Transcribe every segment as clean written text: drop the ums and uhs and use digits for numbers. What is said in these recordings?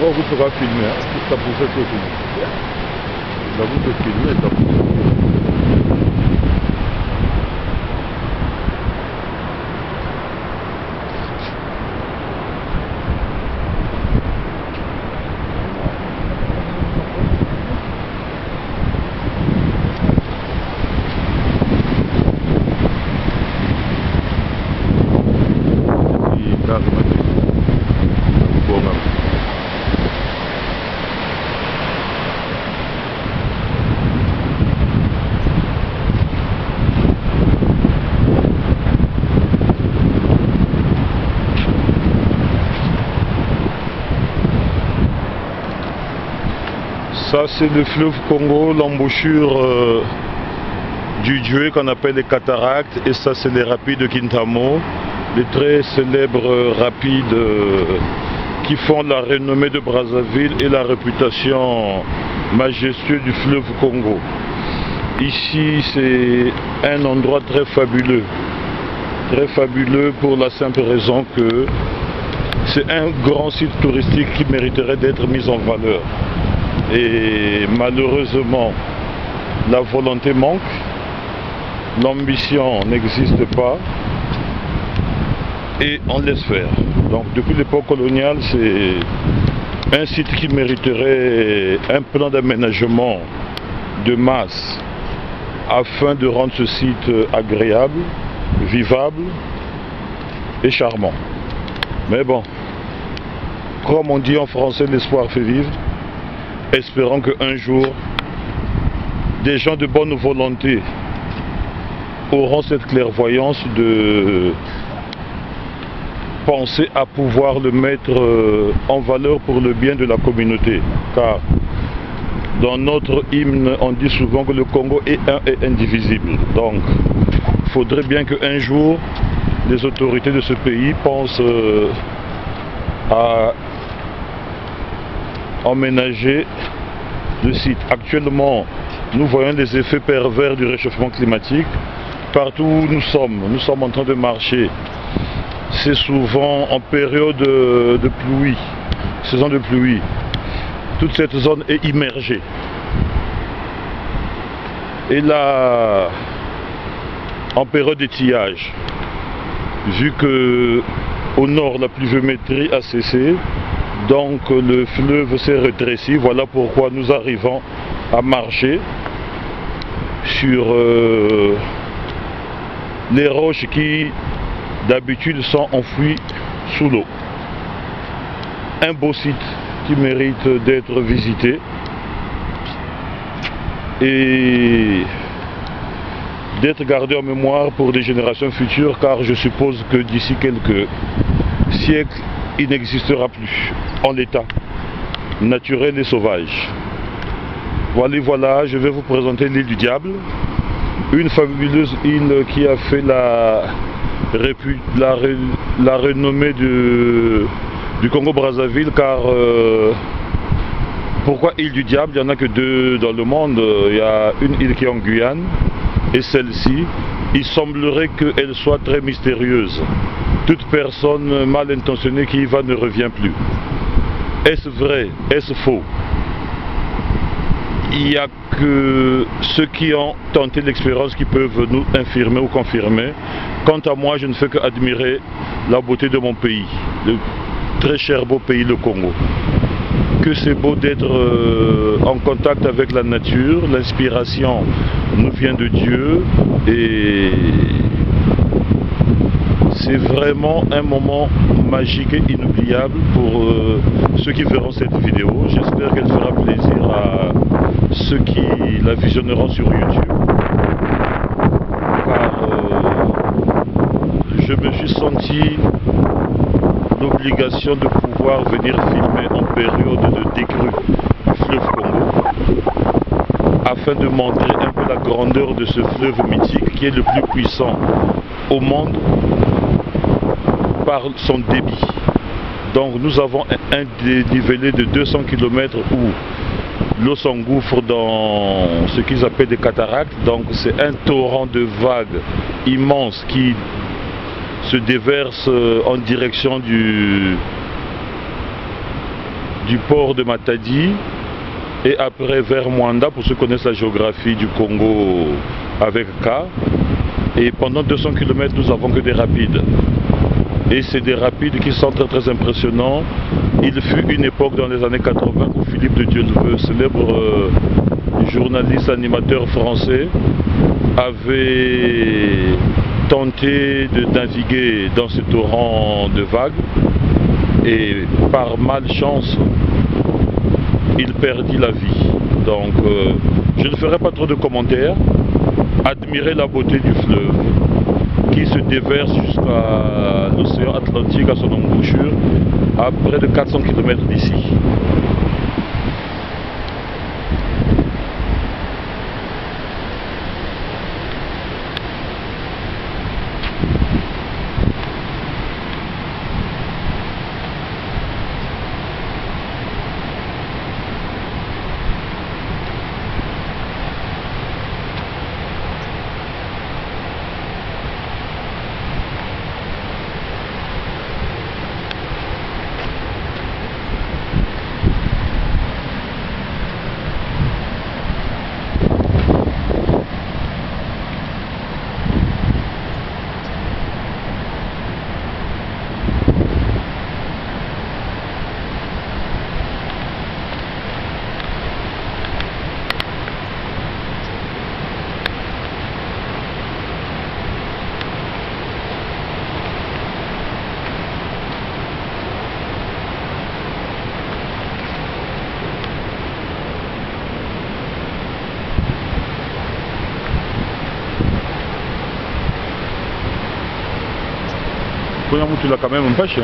D'abord, vous pourrez filmer, hein, ça poussait tout. Là, vous pouvez filmer, ça pousse. Ça c'est le fleuve Congo, l'embouchure du Djoué qu'on appelle les cataractes, et ça c'est les rapides de Kintamo, les très célèbres rapides qui font la renommée de Brazzaville et la réputation majestueuse du fleuve Congo. Ici c'est un endroit très fabuleux pour la simple raison que c'est un grand site touristique qui mériterait d'être mis en valeur. Et malheureusement, la volonté manque, l'ambition n'existe pas et on laisse faire. Donc depuis l'époque coloniale, c'est un site qui mériterait un plan d'aménagement de masse afin de rendre ce site agréable, vivable et charmant. Mais bon, comme on dit en français, l'espoir fait vivre. Espérons qu'un jour, des gens de bonne volonté auront cette clairvoyance de penser à pouvoir le mettre en valeur pour le bien de la communauté. Car dans notre hymne, on dit souvent que le Congo est un et indivisible. Donc, il faudrait bien qu'un jour, les autorités de ce pays pensent à emménager le site. Actuellement, nous voyons les effets pervers du réchauffement climatique. Partout où nous sommes en train de marcher. C'est souvent en période de pluie, saison de pluie. Toute cette zone est immergée. Et là, en période d'étiage, vu que au nord la pluviométrie a cessé, donc le fleuve s'est rétréci. Voilà pourquoi nous arrivons à marcher sur les roches qui d'habitude sont enfouies sous l'eau. Un beau site qui mérite d'être visité et d'être gardé en mémoire pour des générations futures, car je suppose que d'ici quelques siècles, il n'existera plus en l'état naturel et sauvage. Voilà, je vais vous présenter l'île du Diable, une fabuleuse île qui a fait la renommée du Congo-Brazzaville, car pourquoi île du Diable? Il n'y en a que deux dans le monde. Il y a une île qui est en Guyane et celle-ci, il semblerait qu'elle soit très mystérieuse. Toute personne mal intentionnée qui y va ne revient plus. Est-ce vrai? Est-ce faux? Il n'y a que ceux qui ont tenté l'expérience qui peuvent nous infirmer ou confirmer. Quant à moi, je ne fais qu'admirer la beauté de mon pays, le très cher beau pays, le Congo. Que c'est beau d'être en contact avec la nature, l'inspiration nous vient de Dieu et c'est vraiment un moment magique et inoubliable pour ceux qui verront cette vidéo. J'espère qu'elle fera plaisir à ceux qui la visionneront sur YouTube. Car je me suis senti l'obligation de pouvoir venir filmer en période de décrue du fleuve Congo, afin de montrer un peu la grandeur de ce fleuve mythique qui est le plus puissant au monde par son débit. Donc nous avons un dénivelé de 200 km où l'eau s'engouffre dans ce qu'ils appellent des cataractes. Donc c'est un torrent de vagues immense qui se déverse en direction du port de Matadi et après vers Mwanda, pour ceux qui connaissent la géographie du Congo avec K. Et pendant 200 km, nous n'avons que des rapides. Et c'est des rapides qui sont très très impressionnants. Il fut une époque dans les années 80 où Philippe de Dieuleveux, célèbre journaliste animateur français, avait tenté de naviguer dans ce torrent de vagues et par malchance il perdit la vie. Donc je ne ferai pas trop de commentaires. Admirez la beauté du fleuve qui se déverse jusqu'à l'océan Atlantique à son embouchure à près de 400 km d'ici. Tu l'as quand même empêché.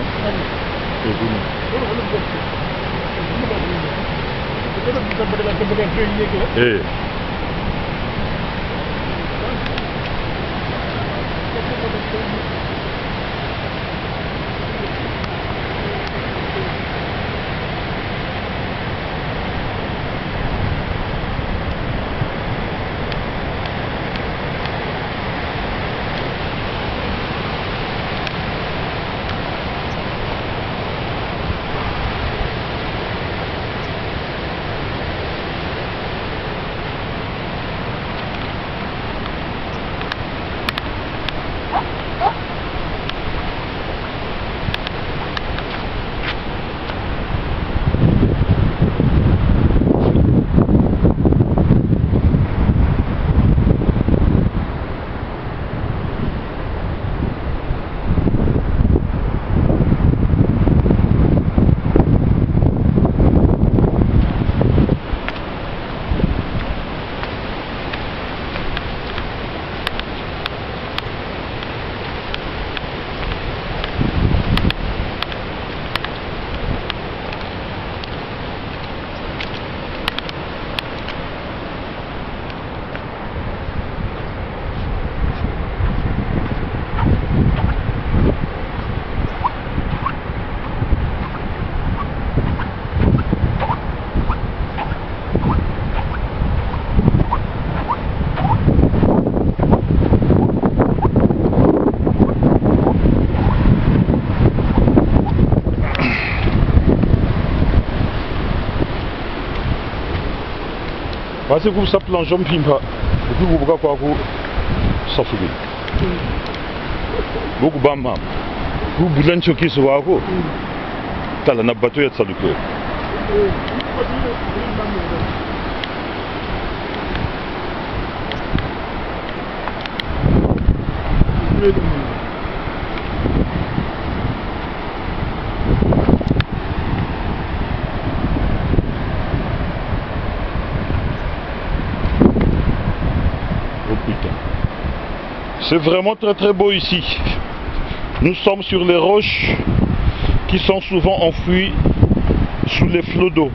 Parce que vous savez plongeon pimpa, et puis vous pouvez quoi vous s'affuler. Vous bamba, vous boulez choquer sur vous. T'as la nabato et ça le cœur. C'est vraiment très très beau ici. Nous sommes sur les roches qui sont souvent enfouies sous les flots d'eau.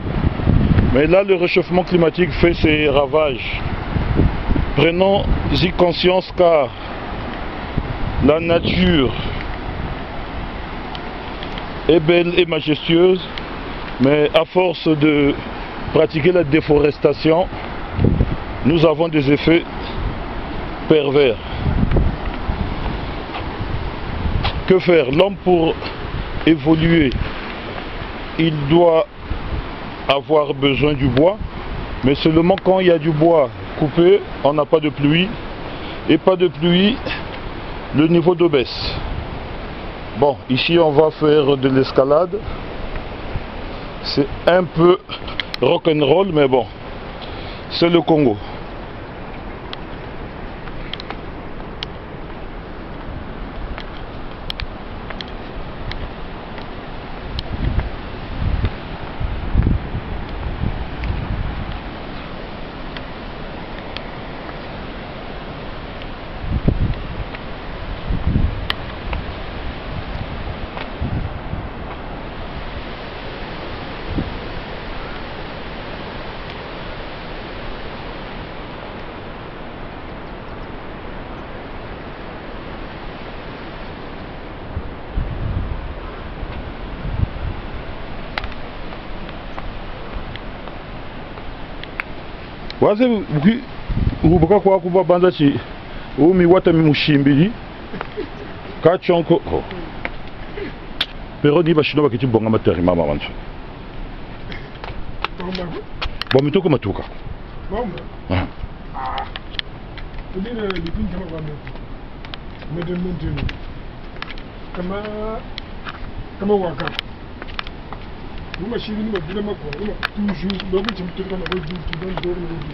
Mais là, le réchauffement climatique fait ses ravages. Prenons-y conscience car la nature est belle et majestueuse, mais à force de pratiquer la déforestation, nous avons des effets pervers. Que faire? L'homme, pour évoluer, il doit avoir besoin du bois, mais seulement quand il y a du bois coupé, on n'a pas de pluie, et pas de pluie, le niveau d'eau baisse. Bon, ici on va faire de l'escalade, c'est un peu rock'n'roll, mais bon, c'est le Congo. Waze ubuka kwa kuba banza chi umi wata mushimbili kachonko pero ni bashino bakiti bonga materi mama wanzu bo mitoko matuka bomba udine dipin kama kwa medemento kama waka uma shiri ni mabula makwa uma toujours lobi chimtuka na rodu tudon doro na rodu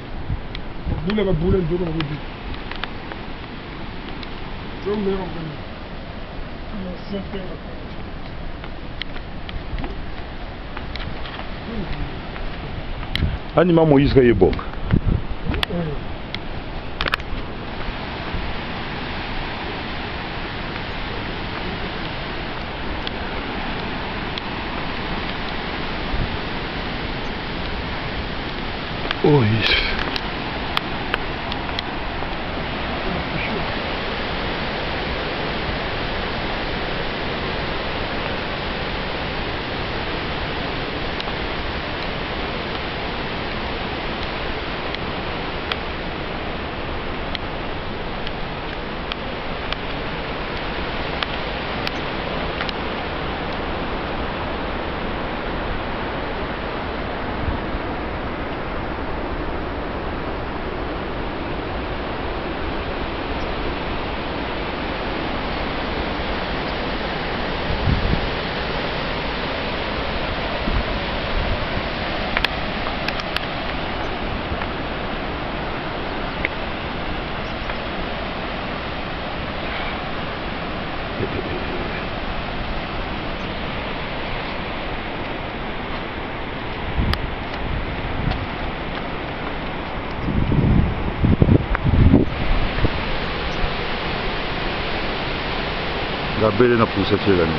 mabula mabula doro na rodu so me ro kan sempre Anima Moïse Gayebok. Oui. Gabele na pousa tshela ni.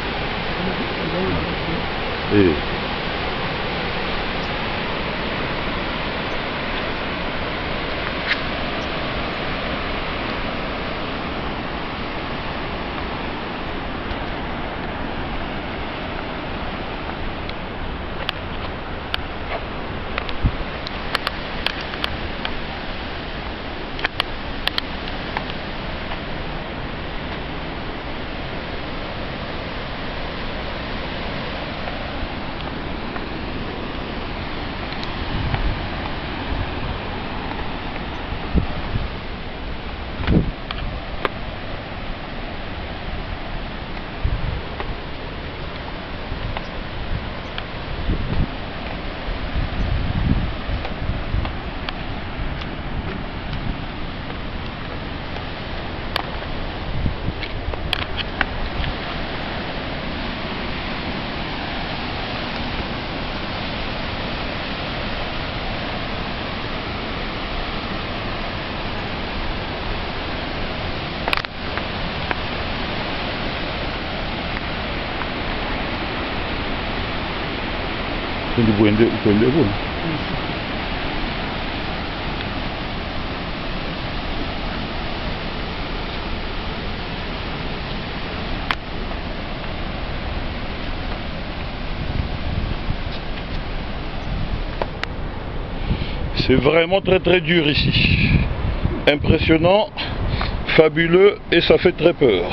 Quindi puende buono. C'est vraiment très dur ici. Impressionnant, fabuleux et ça fait très peur.